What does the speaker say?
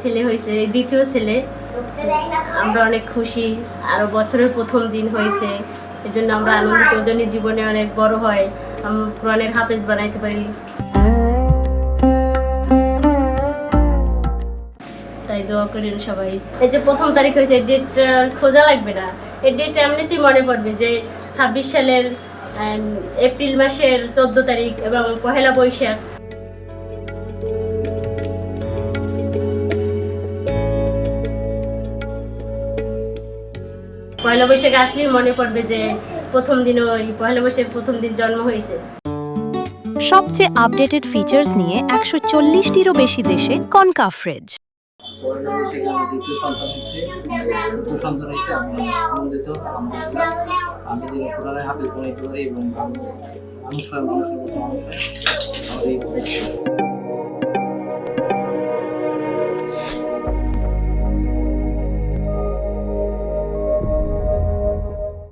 ছেলে হয়েছে, দ্বিতীয় ছেলে। আমরা অনেক খুশি, আরও বছরের প্রথম দিন হয়েছে, এই জন্য আমরা আনন্দিত। জন্য জীবনে অনেক বড় হয়, কোরআনের হাফেজ বানাইতে পারি, তাই দোয়া করেন সবাই। এই যে 1 তারিখ হয়েছে, এই ডেটটা খোঁজা লাগবে না, এই ডেট এমনিতেই মনে পড়বে যে 26 সালের এপ্রিল মাসের 14 তারিখ এবং পহেলা বৈশাখ। পয়লা বৈশাখ আসলেই মনে পড়বে যে প্রথম দিন, ওই পয়লা বৈশাখ প্রথম দিন জন্ম হয়েছে। সবচেয়ে আপডেটেড ফিচার্স নিয়ে 140টিরও বেশি দেশে কনকাফ্রেজ। পয়লা বৈশাখে আমার দ্বিতীয় সন্তান হয়েছে, চতুর্থ সন্তান হয়েছে। আমি আনন্দিত, আমি যে কোরআনের হাফেজ বানাইতে পারি এবং মানুষের মতো মানুষ হয়।